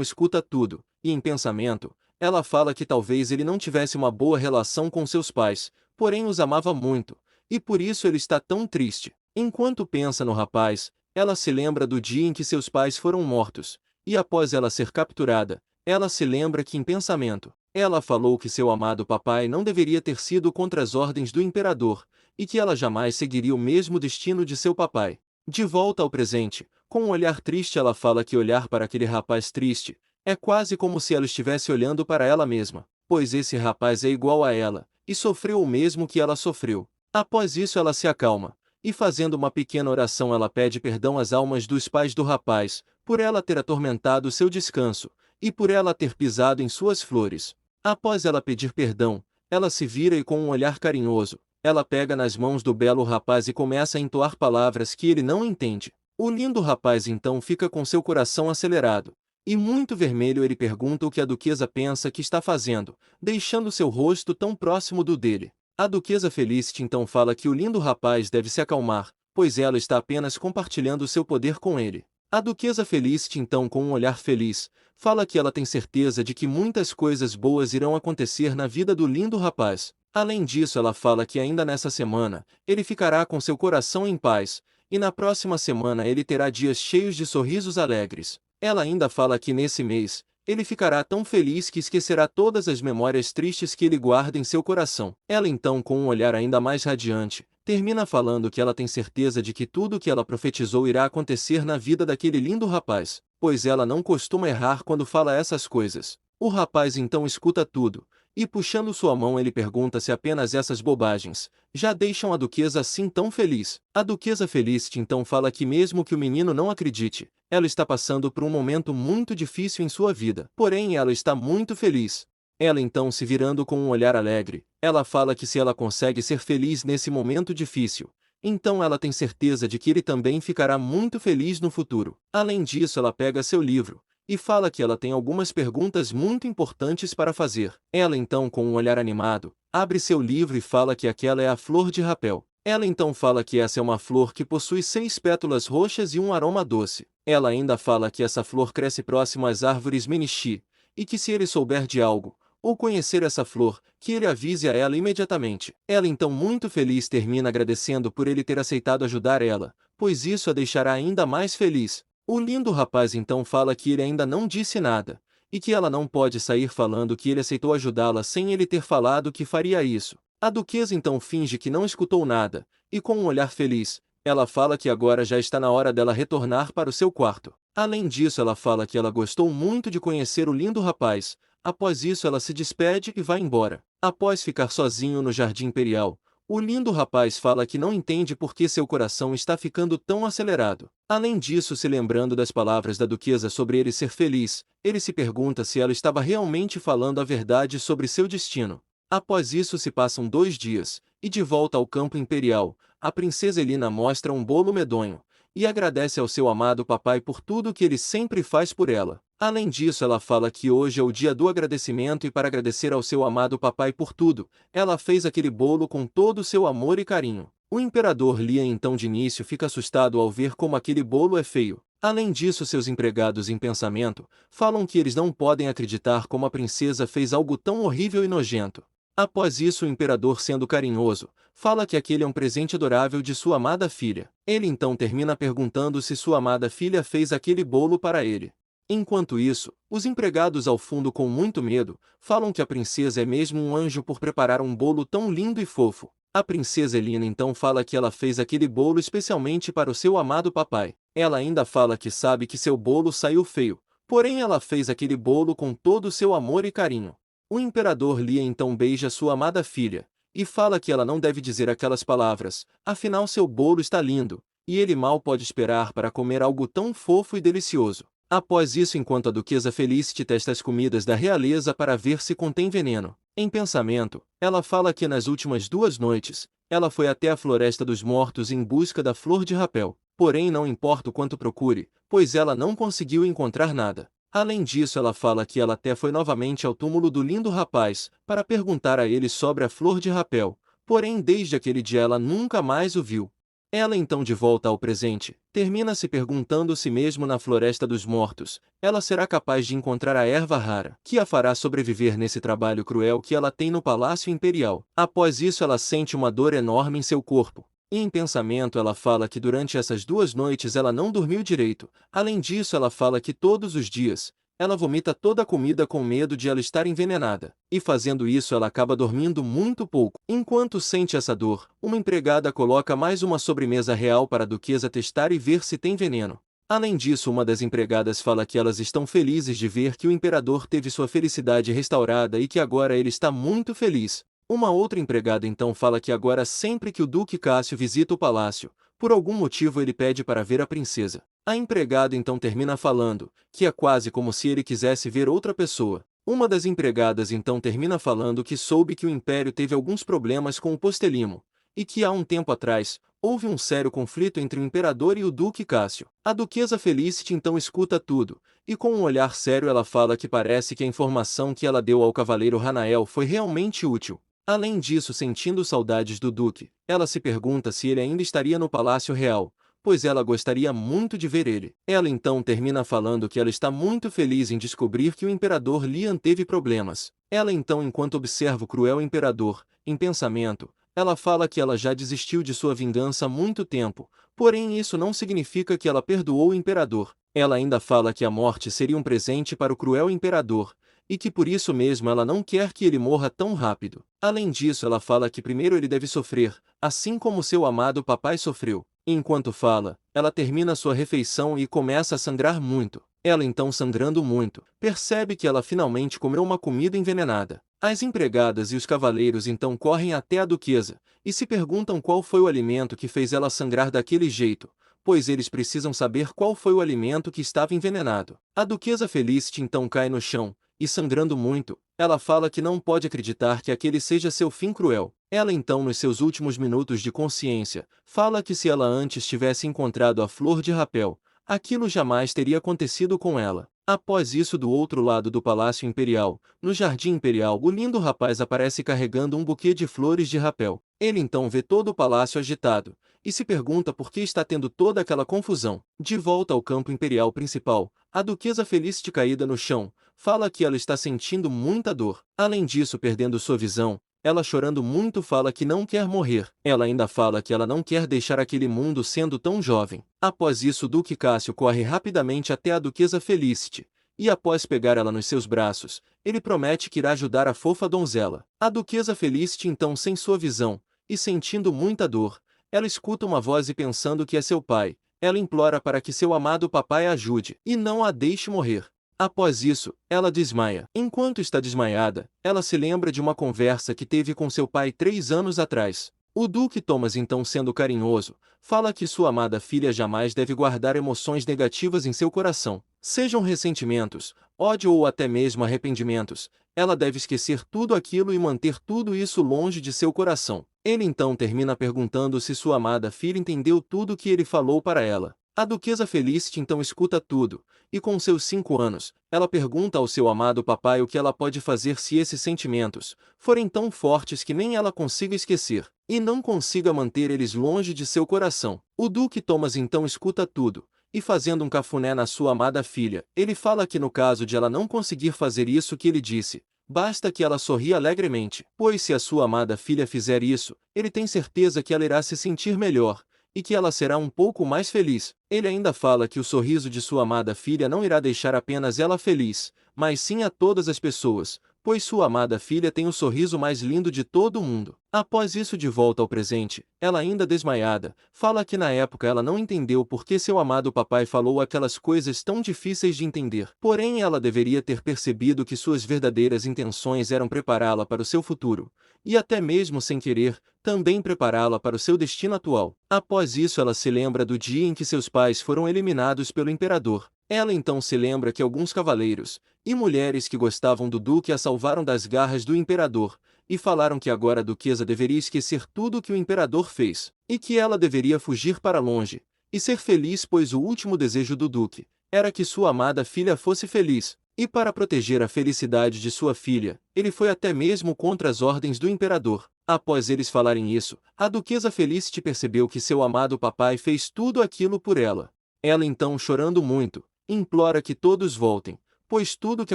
escuta tudo, e em pensamento, ela fala que talvez ele não tivesse uma boa relação com seus pais, porém os amava muito, e por isso ele está tão triste. Enquanto pensa no rapaz, ela se lembra do dia em que seus pais foram mortos, e após ela ser capturada, ela se lembra que em pensamento, ela falou que seu amado papai não deveria ter sido contra as ordens do imperador, e que ela jamais seguiria o mesmo destino de seu papai. De volta ao presente, com um olhar triste ela fala que olhar para aquele rapaz triste, é quase como se ela estivesse olhando para ela mesma, pois esse rapaz é igual a ela, e sofreu o mesmo que ela sofreu. Após isso ela se acalma, e fazendo uma pequena oração ela pede perdão às almas dos pais do rapaz, por ela ter atormentado seu descanso, e por ela ter pisado em suas flores. Após ela pedir perdão, ela se vira e com um olhar carinhoso, ela pega nas mãos do belo rapaz e começa a entoar palavras que ele não entende. O lindo rapaz então fica com seu coração acelerado. E muito vermelho ele pergunta o que a duquesa pensa que está fazendo, deixando seu rosto tão próximo do dele. A duquesa Felicity então fala que o lindo rapaz deve se acalmar, pois ela está apenas compartilhando seu poder com ele. A duquesa Felicity então, com um olhar feliz, fala que ela tem certeza de que muitas coisas boas irão acontecer na vida do lindo rapaz. Além disso, ela fala que ainda nessa semana, ele ficará com seu coração em paz, e na próxima semana ele terá dias cheios de sorrisos alegres. Ela ainda fala que nesse mês, ele ficará tão feliz que esquecerá todas as memórias tristes que ele guarda em seu coração. Ela então, com um olhar ainda mais radiante, termina falando que ela tem certeza de que tudo o que ela profetizou irá acontecer na vida daquele lindo rapaz, pois ela não costuma errar quando fala essas coisas. O rapaz então escuta tudo, e puxando sua mão ele pergunta se apenas essas bobagens já deixam a duquesa assim tão feliz. A duquesa Felicity então fala que mesmo que o menino não acredite, ela está passando por um momento muito difícil em sua vida. Porém, ela está muito feliz. Ela então, se virando com um olhar alegre, ela fala que se ela consegue ser feliz nesse momento difícil, então ela tem certeza de que ele também ficará muito feliz no futuro. Além disso, ela pega seu livro e fala que ela tem algumas perguntas muito importantes para fazer. Ela então, com um olhar animado, abre seu livro e fala que aquela é a flor de rapel. Ela então fala que essa é uma flor que possui 6 pétalas roxas e um aroma doce. Ela ainda fala que essa flor cresce próximo às árvores Menichi, e que se ele souber de algo, ou conhecer essa flor, que ele avise a ela imediatamente. Ela então, muito feliz, termina agradecendo por ele ter aceitado ajudar ela, pois isso a deixará ainda mais feliz. O lindo rapaz então fala que ele ainda não disse nada, e que ela não pode sair falando que ele aceitou ajudá-la sem ele ter falado que faria isso. A duquesa então finge que não escutou nada, e com um olhar feliz, ela fala que agora já está na hora dela retornar para o seu quarto. Além disso, ela fala que ela gostou muito de conhecer o lindo rapaz. Após isso, ela se despede e vai embora. Após ficar sozinho no jardim imperial, o lindo rapaz fala que não entende por que seu coração está ficando tão acelerado. Além disso, se lembrando das palavras da duquesa sobre ele ser feliz, ele se pergunta se ela estava realmente falando a verdade sobre seu destino. Após isso se passam 2 dias, e de volta ao campo imperial, a princesa Elina mostra um bolo medonho, e agradece ao seu amado papai por tudo que ele sempre faz por ela. Além disso, ela fala que hoje é o dia do agradecimento e para agradecer ao seu amado papai por tudo, ela fez aquele bolo com todo o seu amor e carinho. O imperador Lian então de início fica assustado ao ver como aquele bolo é feio. Além disso, seus empregados em pensamento falam que eles não podem acreditar como a princesa fez algo tão horrível e nojento. Após isso, o imperador, sendo carinhoso, fala que aquele é um presente adorável de sua amada filha. Ele então termina perguntando se sua amada filha fez aquele bolo para ele. Enquanto isso, os empregados ao fundo, com muito medo, falam que a princesa é mesmo um anjo por preparar um bolo tão lindo e fofo. A princesa Elina então fala que ela fez aquele bolo especialmente para o seu amado papai. Ela ainda fala que sabe que seu bolo saiu feio, porém ela fez aquele bolo com todo o seu amor e carinho. O imperador Lian então beija sua amada filha, e fala que ela não deve dizer aquelas palavras, afinal seu bolo está lindo, e ele mal pode esperar para comer algo tão fofo e delicioso. Após isso, enquanto a duquesa Felicity testa as comidas da realeza para ver se contém veneno, em pensamento, ela fala que nas últimas 2 noites, ela foi até a Floresta dos Mortos em busca da flor de rapel, porém não importa o quanto procure, pois ela não conseguiu encontrar nada. Além disso, ela fala que ela até foi novamente ao túmulo do lindo rapaz, para perguntar a ele sobre a flor de rapel, porém desde aquele dia ela nunca mais o viu. Ela então, de volta ao presente, termina se perguntando se mesmo na Floresta dos Mortos, ela será capaz de encontrar a erva rara, que a fará sobreviver nesse trabalho cruel que ela tem no Palácio Imperial. Após isso, ela sente uma dor enorme em seu corpo. E em pensamento ela fala que durante essas 2 noites ela não dormiu direito. Além disso, ela fala que todos os dias, ela vomita toda a comida com medo de ela estar envenenada. E fazendo isso ela acaba dormindo muito pouco. Enquanto sente essa dor, uma empregada coloca mais uma sobremesa real para a duquesa testar e ver se tem veneno. Além disso, uma das empregadas fala que elas estão felizes de ver que o imperador teve sua felicidade restaurada e que agora ele está muito feliz. Uma outra empregada então fala que agora sempre que o Duque Cássio visita o palácio, por algum motivo ele pede para ver a princesa. A empregada então termina falando que é quase como se ele quisesse ver outra pessoa. Uma das empregadas então termina falando que soube que o império teve alguns problemas com o Postelimo, e que há um tempo atrás, houve um sério conflito entre o imperador e o Duque Cássio. A duquesa Felicity então escuta tudo, e com um olhar sério ela fala que parece que a informação que ela deu ao cavaleiro Hanael foi realmente útil. Além disso, sentindo saudades do Duque, ela se pergunta se ele ainda estaria no Palácio Real, pois ela gostaria muito de ver ele. Ela então termina falando que ela está muito feliz em descobrir que o Imperador Lian teve problemas. Ela então, enquanto observa o cruel Imperador, em pensamento, ela fala que ela já desistiu de sua vingança há muito tempo, porém isso não significa que ela perdoou o Imperador. Ela ainda fala que a morte seria um presente para o cruel Imperador, e que por isso mesmo ela não quer que ele morra tão rápido. Além disso, ela fala que primeiro ele deve sofrer, assim como seu amado papai sofreu. Enquanto fala, ela termina sua refeição e começa a sangrar muito. Ela então, sangrando muito, percebe que ela finalmente comeu uma comida envenenada. As empregadas e os cavaleiros então correm até a duquesa, e se perguntam qual foi o alimento que fez ela sangrar daquele jeito, pois eles precisam saber qual foi o alimento que estava envenenado. A duquesa Felicity então cai no chão, e sangrando muito, ela fala que não pode acreditar que aquele seja seu fim cruel. Ela então, nos seus últimos minutos de consciência, fala que se ela antes tivesse encontrado a flor de rapel, aquilo jamais teria acontecido com ela. Após isso, do outro lado do Palácio Imperial, no Jardim Imperial, o lindo rapaz aparece carregando um buquê de flores de rapel. Ele então vê todo o palácio agitado, e se pergunta por que está tendo toda aquela confusão. De volta ao campo imperial principal, a duquesa Felicity, caída no chão, fala que ela está sentindo muita dor. Além disso, perdendo sua visão, ela, chorando muito, fala que não quer morrer. Ela ainda fala que ela não quer deixar aquele mundo sendo tão jovem. Após isso, o Duque Cássio corre rapidamente até a duquesa Felicity, e após pegar ela nos seus braços, ele promete que irá ajudar a fofa donzela. A duquesa Felicity então, sem sua visão, e sentindo muita dor, ela escuta uma voz e, pensando que é seu pai, ela implora para que seu amado papai a ajude, e não a deixe morrer. Após isso, ela desmaia. Enquanto está desmaiada, ela se lembra de uma conversa que teve com seu pai 3 anos atrás. O Duque Thomas, então, sendo carinhoso, fala que sua amada filha jamais deve guardar emoções negativas em seu coração. Sejam ressentimentos, ódio ou até mesmo arrependimentos, ela deve esquecer tudo aquilo e manter tudo isso longe de seu coração. Ele então termina perguntando se sua amada filha entendeu tudo o que ele falou para ela. A duquesa Felicity então escuta tudo, e com seus 5 anos, ela pergunta ao seu amado papai o que ela pode fazer se esses sentimentos forem tão fortes que nem ela consiga esquecer, e não consiga manter eles longe de seu coração. O Duque Thomas então escuta tudo, e fazendo um cafuné na sua amada filha, ele fala que no caso de ela não conseguir fazer isso que ele disse, basta que ela sorria alegremente, pois se a sua amada filha fizer isso, ele tem certeza que ela irá se sentir melhor, e que ela será um pouco mais feliz. Ele ainda fala que o sorriso de sua amada filha não irá deixar apenas ela feliz, mas sim a todas as pessoas, pois sua amada filha tem o sorriso mais lindo de todo o mundo. Após isso, de volta ao presente, ela, ainda desmaiada, fala que na época ela não entendeu por que seu amado papai falou aquelas coisas tão difíceis de entender. Porém, ela deveria ter percebido que suas verdadeiras intenções eram prepará-la para o seu futuro, e até mesmo sem querer, também prepará-la para o seu destino atual. Após isso, ela se lembra do dia em que seus pais foram eliminados pelo imperador. Ela então se lembra que alguns cavaleiros e mulheres que gostavam do duque a salvaram das garras do imperador, e falaram que agora a duquesa deveria esquecer tudo o que o imperador fez, e que ela deveria fugir para longe, e ser feliz, pois o último desejo do duque era que sua amada filha fosse feliz. E para proteger a felicidade de sua filha, ele foi até mesmo contra as ordens do imperador. Após eles falarem isso, a duquesa Felicity percebeu que seu amado papai fez tudo aquilo por ela. Ela então, chorando muito, implora que todos voltem, pois tudo o que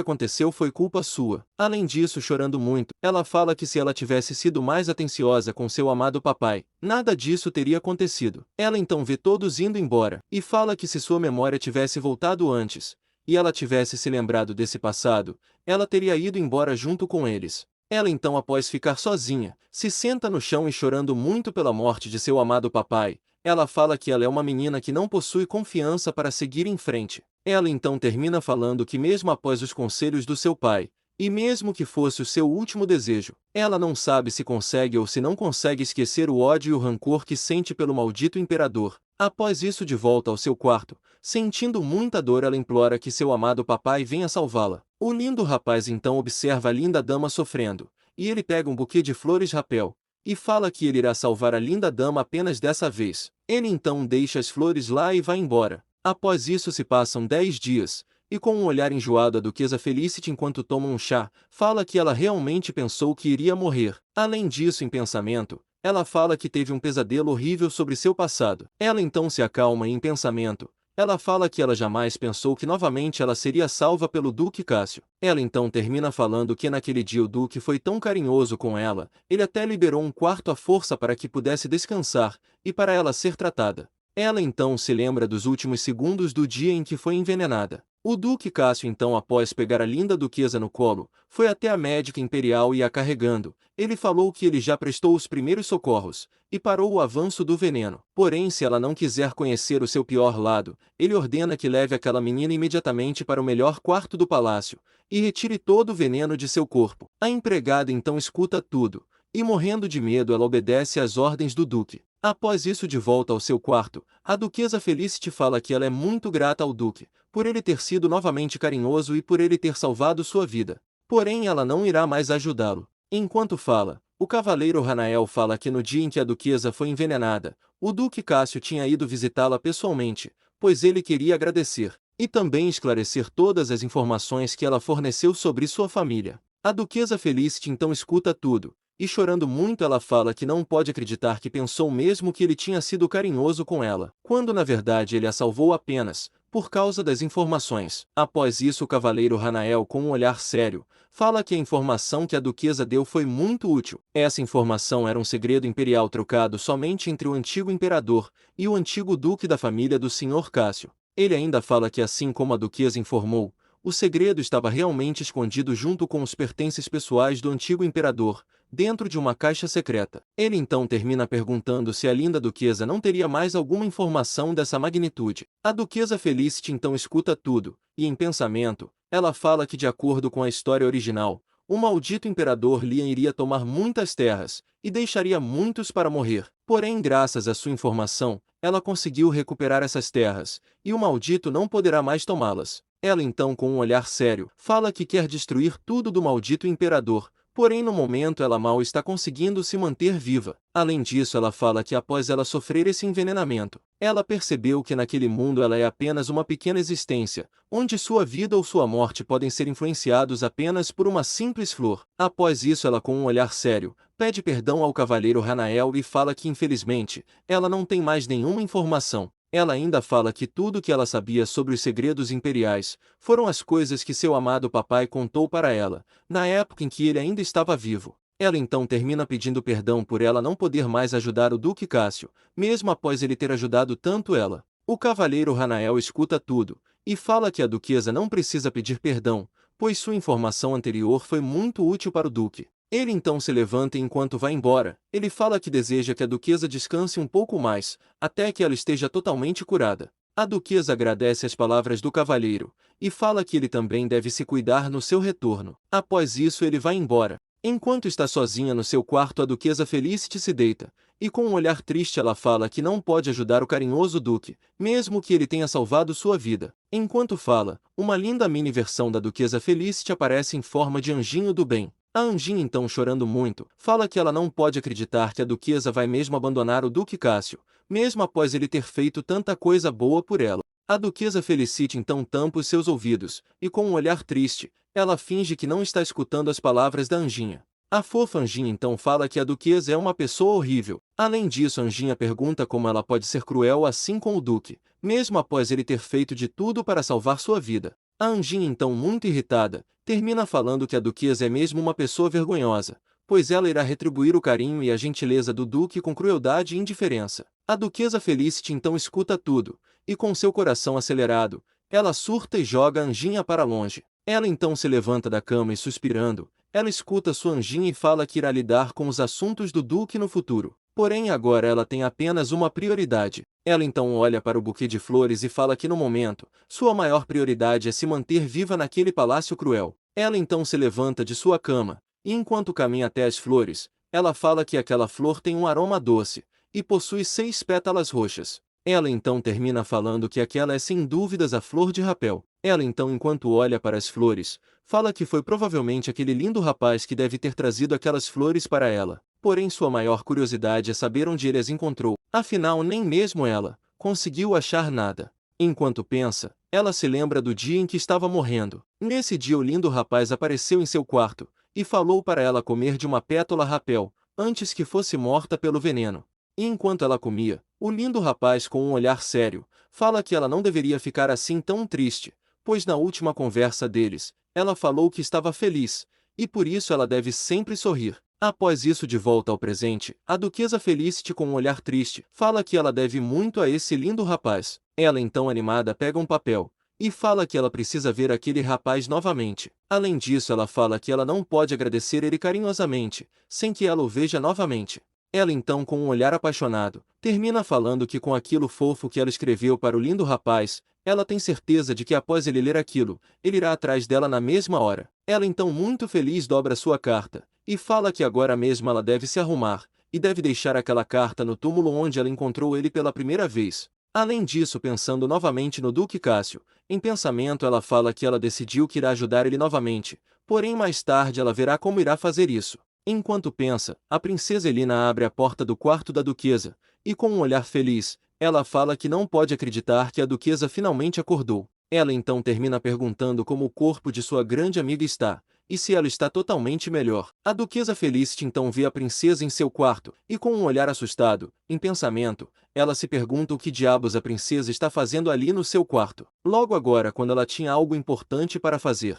aconteceu foi culpa sua. Além disso, chorando muito, ela fala que se ela tivesse sido mais atenciosa com seu amado papai, nada disso teria acontecido. Ela então vê todos indo embora, e fala que se sua memória tivesse voltado antes, e ela tivesse se lembrado desse passado, ela teria ido embora junto com eles. Ela então, após ficar sozinha, se senta no chão e, chorando muito pela morte de seu amado papai, ela fala que ela é uma menina que não possui confiança para seguir em frente. Ela então termina falando que mesmo após os conselhos do seu pai, e mesmo que fosse o seu último desejo, ela não sabe se consegue ou se não consegue esquecer o ódio e o rancor que sente pelo maldito imperador. Após isso, de volta ao seu quarto, sentindo muita dor, ela implora que seu amado papai venha salvá-la. O lindo rapaz então observa a linda dama sofrendo, e ele pega um buquê de flores rapel, e fala que ele irá salvar a linda dama apenas dessa vez. Ele então deixa as flores lá e vai embora. Após isso se passam 10 dias, e com um olhar enjoado a duquesa Felicity enquanto toma um chá, fala que ela realmente pensou que iria morrer. Além disso, em pensamento, ela fala que teve um pesadelo horrível sobre seu passado. Ela então se acalma e em pensamento, ela fala que ela jamais pensou que novamente ela seria salva pelo Duque Cássio. Ela então termina falando que naquele dia o Duque foi tão carinhoso com ela, ele até liberou um quarto à força para que pudesse descansar, e para ela ser tratada. Ela então se lembra dos últimos segundos do dia em que foi envenenada. O Duque Cássio então, após pegar a linda duquesa no colo, foi até a médica imperial e a carregando. Ele falou que ele já prestou os primeiros socorros, e parou o avanço do veneno. Porém, se ela não quiser conhecer o seu pior lado, ele ordena que leve aquela menina imediatamente para o melhor quarto do palácio, e retire todo o veneno de seu corpo. A empregada então escuta tudo, e morrendo de medo ela obedece às ordens do duque. Após isso, de volta ao seu quarto, a duquesa Felicity fala que ela é muito grata ao duque, por ele ter sido novamente carinhoso e por ele ter salvado sua vida. Porém, ela não irá mais ajudá-lo. Enquanto fala, o cavaleiro Hanael fala que no dia em que a duquesa foi envenenada, o duque Cássio tinha ido visitá-la pessoalmente, pois ele queria agradecer, e também esclarecer todas as informações que ela forneceu sobre sua família. A duquesa Felicity então escuta tudo, e chorando muito ela fala que não pode acreditar que pensou mesmo que ele tinha sido carinhoso com ela, quando na verdade ele a salvou apenas por causa das informações. Após isso, o cavaleiro Hanael, com um olhar sério, fala que a informação que a duquesa deu foi muito útil. Essa informação era um segredo imperial trocado somente entre o antigo imperador e o antigo duque da família do Sr. Cássio. Ele ainda fala que assim como a duquesa informou, o segredo estava realmente escondido junto com os pertences pessoais do antigo imperador, dentro de uma caixa secreta. Ele então termina perguntando se a linda duquesa não teria mais alguma informação dessa magnitude. A duquesa Felicity então escuta tudo, e em pensamento, ela fala que de acordo com a história original, o maldito imperador Lian iria tomar muitas terras, e deixaria muitos para morrer. Porém, graças à sua informação, ela conseguiu recuperar essas terras, e o maldito não poderá mais tomá-las. Ela então, com um olhar sério, fala que quer destruir tudo do maldito imperador, porém no momento ela mal está conseguindo se manter viva. Além disso, ela fala que após ela sofrer esse envenenamento, ela percebeu que naquele mundo ela é apenas uma pequena existência, onde sua vida ou sua morte podem ser influenciados apenas por uma simples flor. Após isso, ela, com um olhar sério, pede perdão ao cavaleiro Hanael e fala que infelizmente, ela não tem mais nenhuma informação. Ela ainda fala que tudo que ela sabia sobre os segredos imperiais foram as coisas que seu amado papai contou para ela, na época em que ele ainda estava vivo. Ela então termina pedindo perdão por ela não poder mais ajudar o Duque Cássio, mesmo após ele ter ajudado tanto ela. O cavaleiro Hanael escuta tudo, e fala que a duquesa não precisa pedir perdão, pois sua informação anterior foi muito útil para o Duque. Ele então se levanta e enquanto vai embora, ele fala que deseja que a duquesa descanse um pouco mais, até que ela esteja totalmente curada. A duquesa agradece as palavras do cavalheiro, e fala que ele também deve se cuidar no seu retorno. Após isso ele vai embora. Enquanto está sozinha no seu quarto, a duquesa Felicity se deita, e com um olhar triste ela fala que não pode ajudar o carinhoso duque, mesmo que ele tenha salvado sua vida. Enquanto fala, uma linda mini versão da duquesa Felicity aparece em forma de anjinho do bem. A anjinha então, chorando muito, fala que ela não pode acreditar que a duquesa vai mesmo abandonar o Duque Cássio, mesmo após ele ter feito tanta coisa boa por ela. A duquesa Felicity então tampa os seus ouvidos, e com um olhar triste, ela finge que não está escutando as palavras da anjinha. A fofa anjinha então fala que a duquesa é uma pessoa horrível. Além disso, a anjinha pergunta como ela pode ser cruel assim com o duque, mesmo após ele ter feito de tudo para salvar sua vida. A anjinha então, muito irritada, termina falando que a duquesa é mesmo uma pessoa vergonhosa, pois ela irá retribuir o carinho e a gentileza do duque com crueldade e indiferença. A duquesa Felicity então escuta tudo, e com seu coração acelerado, ela surta e joga a anjinha para longe. Ela então se levanta da cama e suspirando, ela escuta sua anjinha e fala que irá lidar com os assuntos do duque no futuro. Porém agora ela tem apenas uma prioridade. Ela então olha para o buquê de flores e fala que no momento, sua maior prioridade é se manter viva naquele palácio cruel. Ela então se levanta de sua cama, e enquanto caminha até as flores, ela fala que aquela flor tem um aroma doce, e possui 6 pétalas roxas. Ela então termina falando que aquela é sem dúvidas a flor de rapel. Ela então, enquanto olha para as flores, fala que foi provavelmente aquele lindo rapaz que deve ter trazido aquelas flores para ela. Porém sua maior curiosidade é saber onde ele as encontrou. Afinal, nem mesmo ela conseguiu achar nada. Enquanto pensa, Ela se lembra do dia em que estava morrendo. Nesse dia o lindo rapaz apareceu em seu quarto, e falou para ela comer de uma pétala rapel, antes que fosse morta pelo veneno. E enquanto ela comia, o lindo rapaz com um olhar sério, fala que ela não deveria ficar assim tão triste, pois na última conversa deles, ela falou que estava feliz, e por isso ela deve sempre sorrir. Após isso, de volta ao presente, a duquesa Felicity, com um olhar triste, fala que ela deve muito a esse lindo rapaz. Ela, então animada, pega um papel e fala que ela precisa ver aquele rapaz novamente. Além disso, ela fala que ela não pode agradecer ele carinhosamente, sem que ela o veja novamente. Ela, então, com um olhar apaixonado, termina falando que com aquilo fofo que ela escreveu para o lindo rapaz, ela tem certeza de que após ele ler aquilo, ele irá atrás dela na mesma hora. Ela, então, muito feliz, dobra sua carta e fala que agora mesmo ela deve se arrumar e deve deixar aquela carta no túmulo onde ela encontrou ele pela primeira vez. Além disso, pensando novamente no Duque Cássio, em pensamento ela fala que ela decidiu que irá ajudar ele novamente, porém mais tarde ela verá como irá fazer isso. Enquanto pensa, a princesa Elina abre a porta do quarto da duquesa, e com um olhar feliz, ela fala que não pode acreditar que a duquesa finalmente acordou. Ela então termina perguntando como o corpo de sua grande amiga está, e se ela está totalmente melhor. A duquesa Felicity então vê a princesa em seu quarto, e com um olhar assustado, em pensamento, ela se pergunta o que diabos a princesa está fazendo ali no seu quarto. Logo agora, quando ela tinha algo importante para fazer.